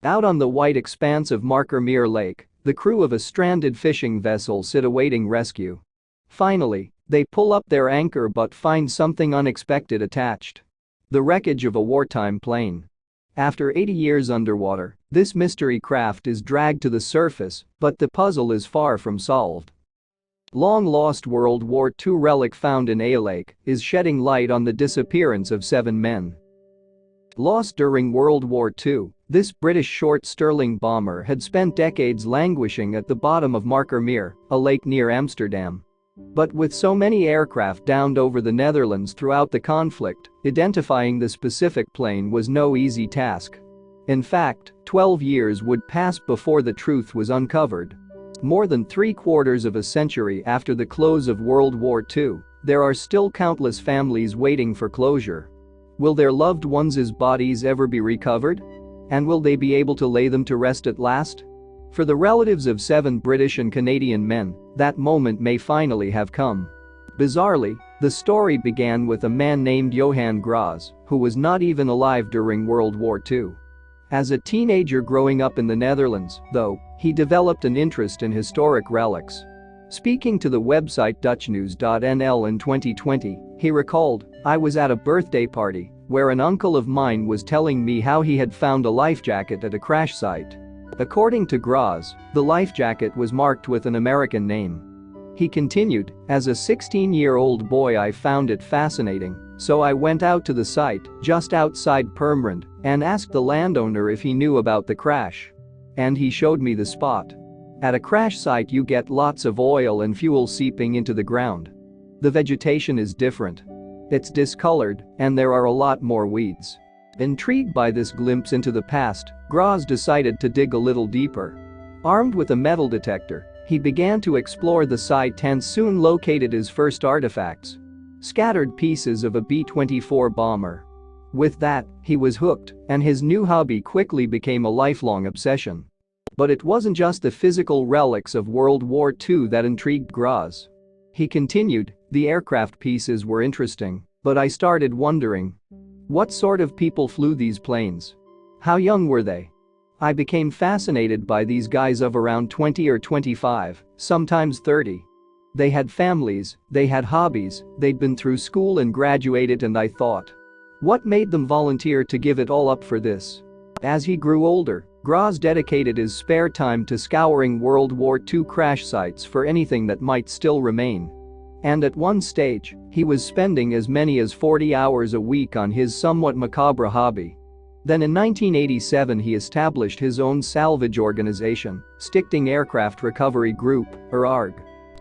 Out on the white expanse of Markermeer Lake, the crew of a stranded fishing vessel sit awaiting rescue. Finally, they pull up their anchor but find something unexpected attached. The wreckage of a wartime plane. After 80 years underwater, this mystery craft is dragged to the surface, but the puzzle is far from solved. Long-lost World War II relic found in a lake is shedding light on the disappearance of 7 men. Lost during World War II, this British short Sterling bomber had spent decades languishing at the bottom of Markermeer, a lake near Amsterdam. But with so many aircraft downed over the Netherlands throughout the conflict, identifying the specific plane was no easy task. In fact, 12 years would pass before the truth was uncovered. More than 3/4 of a century after the close of World War II, there are still countless families waiting for closure. Will their loved ones' bodies ever be recovered? And will they be able to lay them to rest at last? For the relatives of 7 British and Canadian men, that moment may finally have come. Bizarrely, the story began with a man named Johan, who was not even alive during World War II. As a teenager growing up in the Netherlands, though, he developed an interest in historic relics. Speaking to the website Dutchnews.nl in 2020, he recalled, "I was at a birthday party where an uncle of mine was telling me how he had found a life jacket at a crash site. According to Graz, the life jacket was marked with an American name." He continued, "As a 16-year-old boy I found it fascinating, so I went out to the site, just outside Purmerend, and asked the landowner if he knew about the crash. And he showed me the spot. At a crash site you get lots of oil and fuel seeping into the ground. The vegetation is different. It's discolored, and there are a lot more weeds." Intrigued by this glimpse into the past, Graz decided to dig a little deeper. Armed with a metal detector, he began to explore the site and soon located his first artifacts: scattered pieces of a B-24 bomber. With that, he was hooked, and his new hobby quickly became a lifelong obsession. But it wasn't just the physical relics of World War II that intrigued Graz. He continued, "The aircraft pieces were interesting, but I started wondering, what sort of people flew these planes? How young were they? I became fascinated by these guys of around 20 or 25, sometimes 30. They had families, they had hobbies, they'd been through school and graduated, and I thought, what made them volunteer to give it all up for this?" As he grew older, Graz dedicated his spare time to scouring World War II crash sites for anything that might still remain. And at one stage, he was spending as many as 40 hours a week on his somewhat macabre hobby. Then in 1987 he established his own salvage organization, Stichting Aircraft Recovery Group, or ARG.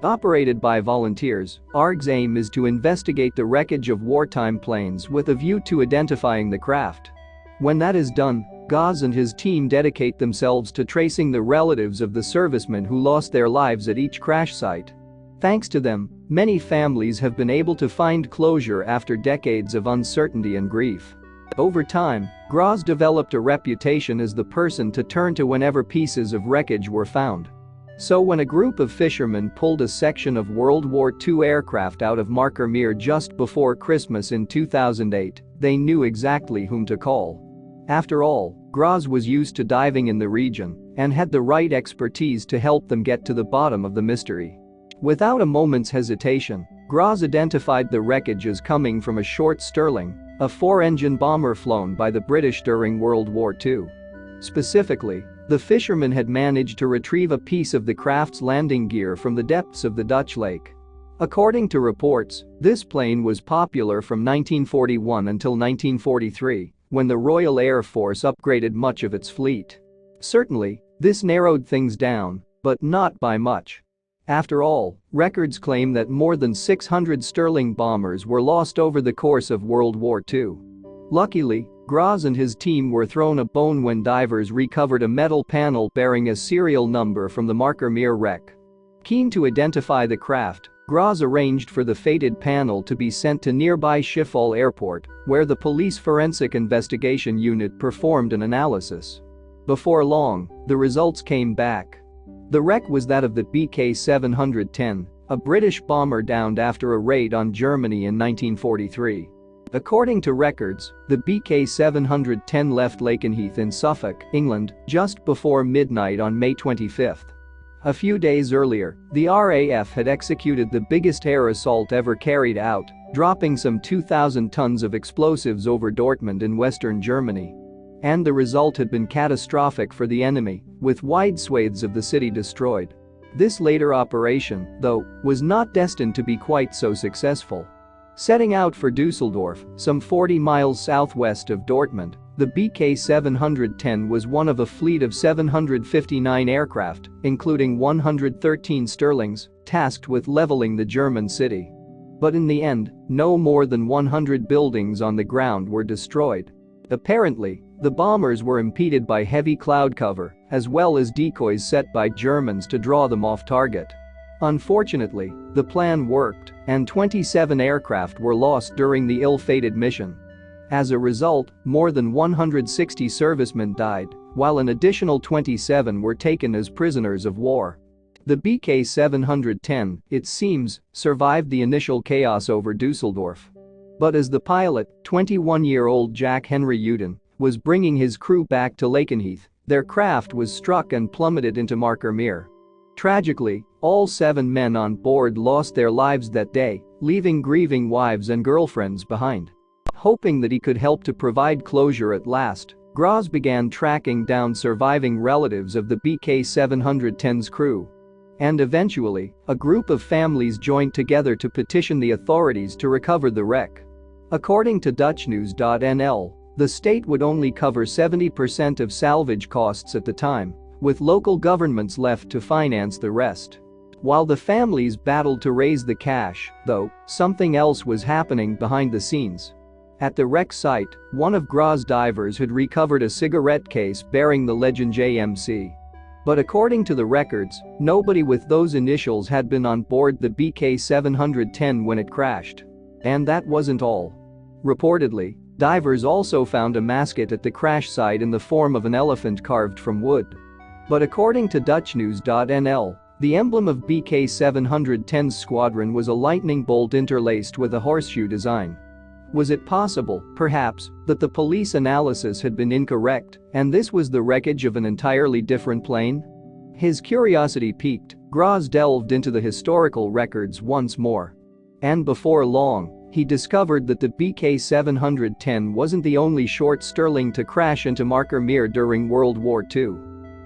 Operated by volunteers, ARG's aim is to investigate the wreckage of wartime planes with a view to identifying the craft. When that is done, Gaz and his team dedicate themselves to tracing the relatives of the servicemen who lost their lives at each crash site. Thanks to them, many families have been able to find closure after decades of uncertainty and grief. Over time, Graz developed a reputation as the person to turn to whenever pieces of wreckage were found. So when a group of fishermen pulled a section of World War II aircraft out of Markermeer just before Christmas in 2008, they knew exactly whom to call. After all, Graz was used to diving in the region and had the right expertise to help them get to the bottom of the mystery. Without a moment's hesitation, Graz identified the wreckage as coming from a short Sterling, a 4-engine bomber flown by the British during World War II. Specifically, the fishermen had managed to retrieve a piece of the craft's landing gear from the depths of the Dutch lake. According to reports, this plane was popular from 1941 until 1943, when the Royal Air Force upgraded much of its fleet. Certainly, this narrowed things down, but not by much. After all, records claim that more than 600 Sterling bombers were lost over the course of World War II. Luckily, Graz and his team were thrown a bone when divers recovered a metal panel bearing a serial number from the Markermeer wreck. Keen to identify the craft, Graz arranged for the fated panel to be sent to nearby Schiphol Airport, where the police forensic investigation unit performed an analysis. Before long, the results came back. The wreck was that of the BK-710, a British bomber downed after a raid on Germany in 1943. According to records, the BK-710 left Lakenheath in Suffolk, England, just before midnight on May 25. A few days earlier, the RAF had executed the biggest air assault ever carried out, dropping some 2,000 tons of explosives over Dortmund in western Germany. And the result had been catastrophic for the enemy, with wide swathes of the city destroyed. This later operation, though, was not destined to be quite so successful. Setting out for Dusseldorf, some 40 miles southwest of Dortmund, the BK-710 was one of a fleet of 759 aircraft, including 113 Sterlings, tasked with leveling the German city. But in the end, no more than 100 buildings on the ground were destroyed. Apparently, the bombers were impeded by heavy cloud cover, as well as decoys set by Germans to draw them off target. Unfortunately, the plan worked, and 27 aircraft were lost during the ill-fated mission. As a result, more than 160 servicemen died, while an additional 27 were taken as prisoners of war. The BK-710, it seems, survived the initial chaos over Dusseldorf. But as the pilot, 21-year-old Jack Henry Uden, was bringing his crew back to Lakenheath, their craft was struck and plummeted into Markermeer. Tragically, all 7 men on board lost their lives that day, leaving grieving wives and girlfriends behind. Hoping that he could help to provide closure at last, Graz began tracking down surviving relatives of the BK-710's crew. And eventually, a group of families joined together to petition the authorities to recover the wreck. According to DutchNews.nl, the state would only cover 70% of salvage costs at the time, with local governments left to finance the rest. While the families battled to raise the cash, though, something else was happening behind the scenes. At the wreck site, one of Graz divers had recovered a cigarette case bearing the legend JMC. But according to the records, nobody with those initials had been on board the BK-710 when it crashed. And that wasn't all. Reportedly, divers also found a mascot at the crash site in the form of an elephant carved from wood. But according to DutchNews.nl, the emblem of BK-710's squadron was a lightning bolt interlaced with a horseshoe design. Was it possible, perhaps, that the police analysis had been incorrect and this was the wreckage of an entirely different plane? His curiosity piqued, Graz delved into the historical records once more. And before long, he discovered that the BK-710 wasn't the only short Sterling to crash into Markermeer during World War II.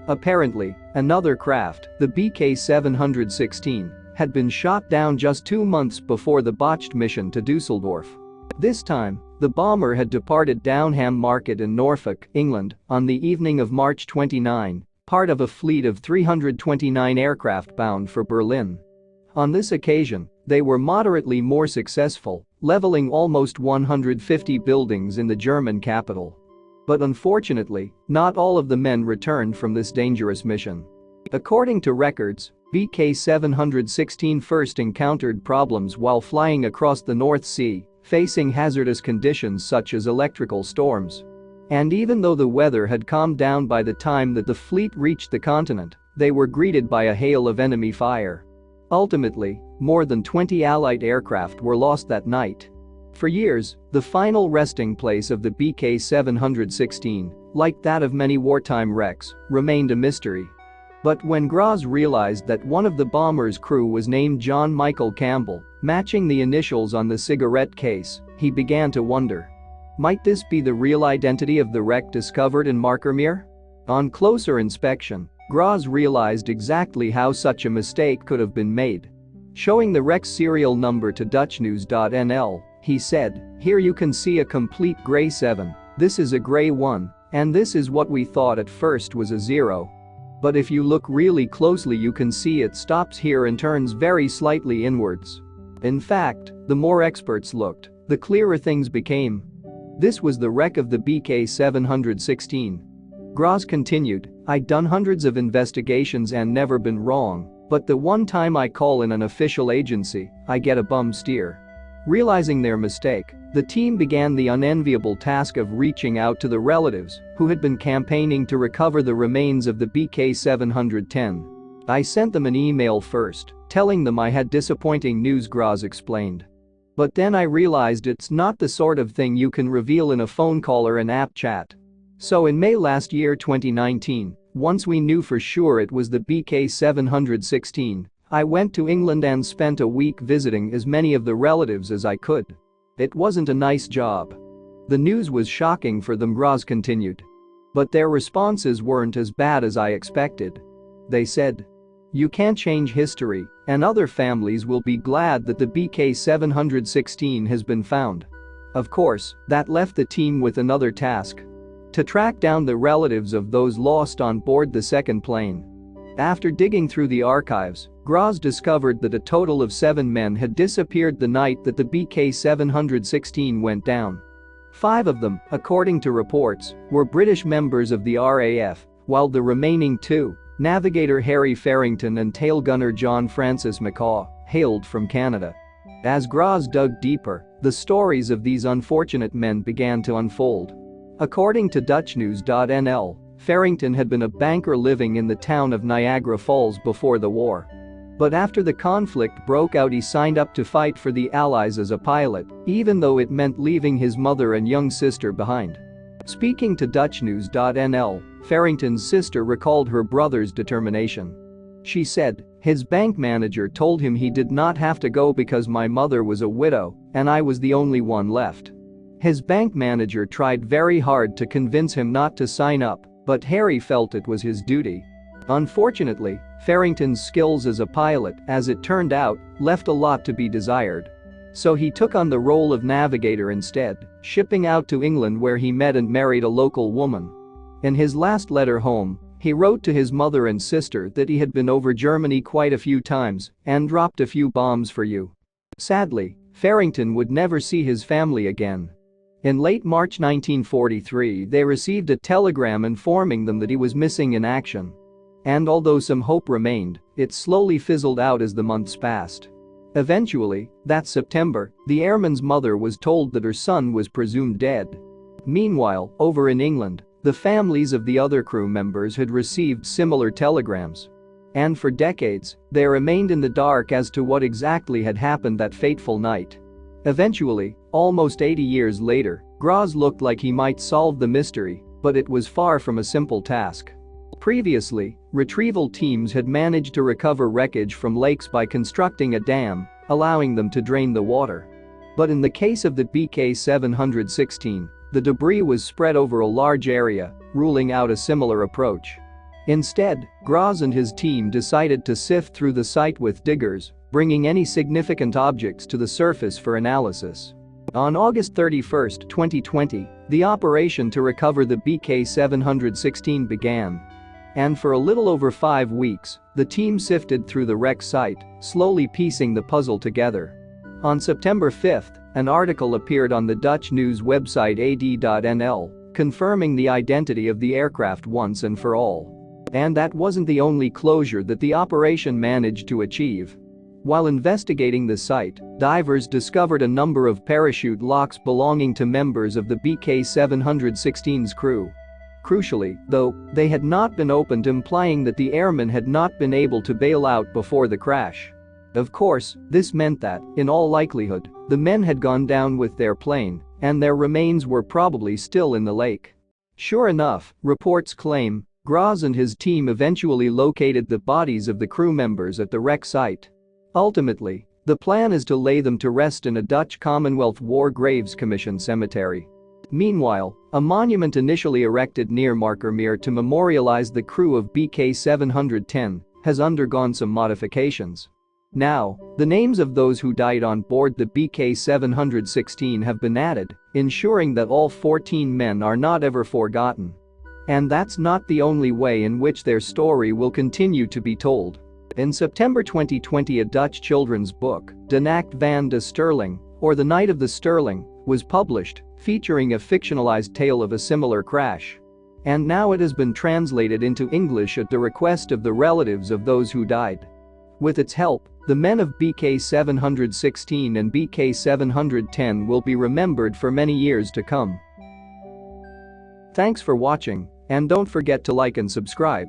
Apparently, another craft, the BK-716, had been shot down just 2 months before the botched mission to Dusseldorf. This time, the bomber had departed Downham Market in Norfolk, England, on the evening of March 29, part of a fleet of 329 aircraft bound for Berlin. On this occasion, they were moderately more successful, leveling almost 150 buildings in the German capital. But unfortunately, not all of the men returned from this dangerous mission. According to records, BK-716 first encountered problems while flying across the North Sea, facing hazardous conditions such as electrical storms. And even though the weather had calmed down by the time that the fleet reached the continent, they were greeted by a hail of enemy fire. Ultimately, more than 20 Allied aircraft were lost that night. For years, the final resting place of the BK-716, like that of many wartime wrecks, remained a mystery. But when Graz realized that one of the bomber's crew was named John Michael Campbell, matching the initials on the cigarette case, he began to wonder. Might this be the real identity of the wreck discovered in Markermeer? On closer inspection, Graz realized exactly how such a mistake could have been made. Showing the wreck's serial number to DutchNews.nl, he said, "Here you can see a complete grey 7, this is a grey 1, and this is what we thought at first was a 0. But if you look really closely you can see it stops here and turns very slightly inwards." In fact, the more experts looked, the clearer things became. This was the wreck of the BK-716. Graz continued, "I'd done hundreds of investigations and never been wrong, but the one time I call in an official agency, I get a bum steer." Realizing their mistake, the team began the unenviable task of reaching out to the relatives who had been campaigning to recover the remains of the BK-710. "I sent them an email first, telling them I had disappointing news," Graz explained. But then I realized it's not the sort of thing you can reveal in a phone call or an app chat. So in May last year 2019, once we knew for sure it was the BK716, I went to England and spent a week visiting as many of the relatives as I could. It wasn't a nice job. The news was shocking for them, Graz continued. But their responses weren't as bad as I expected. They said, "You can't change history, and other families will be glad that the BK716 has been found." Of course, that left the team with another task: to track down the relatives of those lost on board the second plane. After digging through the archives, Graz discovered that a total of 7 men had disappeared the night that the BK716 went down. 5 of them, according to reports, were British members of the RAF, while the remaining 2, navigator Harry Farrington and tail gunner John Francis McCaw, hailed from Canada. As Graz dug deeper, the stories of these unfortunate men began to unfold. According to DutchNews.nl, Farrington had been a banker living in the town of Niagara Falls before the war. But after the conflict broke out, he signed up to fight for the Allies as a pilot, even though it meant leaving his mother and young sister behind. Speaking to DutchNews.nl, Farrington's sister recalled her brother's determination. She said, "His bank manager told him he did not have to go because my mother was a widow and I was the only one left. His bank manager tried very hard to convince him not to sign up, but Harry felt it was his duty." Unfortunately, Farrington's skills as a pilot, as it turned out, left a lot to be desired. So he took on the role of navigator instead, shipping out to England where he met and married a local woman. In his last letter home, he wrote to his mother and sister that he had been over Germany quite a few times and dropped a few bombs for you. Sadly, Farrington would never see his family again. In late March 1943, they received a telegram informing them that he was missing in action. And although some hope remained, it slowly fizzled out as the months passed. Eventually, that September, the airman's mother was told that her son was presumed dead. Meanwhile, over in England, the families of the other crew members had received similar telegrams. And for decades, they remained in the dark as to what exactly had happened that fateful night. Eventually, almost 80 years later, Graz looked like he might solve the mystery, but it was far from a simple task. Previously, retrieval teams had managed to recover wreckage from lakes by constructing a dam, allowing them to drain the water. But in the case of the BK716, the debris was spread over a large area, ruling out a similar approach. Instead, Graz and his team decided to sift through the site with diggers, bringing any significant objects to the surface for analysis. On August 31, 2020, the operation to recover the BK716 began. And for a little over 5 weeks, the team sifted through the wreck site, slowly piecing the puzzle together. On September 5, an article appeared on the Dutch news website ad.nl, confirming the identity of the aircraft once and for all. And that wasn't the only closure that the operation managed to achieve. While investigating the site, divers discovered a number of parachute locks belonging to members of the BK716's crew. Crucially, though, they had not been opened, implying that the airmen had not been able to bail out before the crash. Of course, this meant that, in all likelihood, the men had gone down with their plane, and their remains were probably still in the lake. Sure enough, reports claim, Graz and his team eventually located the bodies of the crew members at the wreck site. Ultimately, the plan is to lay them to rest in a Dutch Commonwealth War Graves Commission cemetery. Meanwhile, a monument initially erected near Markermeer to memorialize the crew of BK710 has undergone some modifications. Now, the names of those who died on board the BK716 have been added, ensuring that all 14 men are not ever forgotten. And that's not the only way in which their story will continue to be told. In September 2020, a Dutch children's book, De Nacht van de Sterling, or The Night of the Sterling, was published, featuring a fictionalized tale of a similar crash. And now it has been translated into English at the request of the relatives of those who died. With its help, the men of BK716 and BK710 will be remembered for many years to come. Thanks for watching, and don't forget to like and subscribe.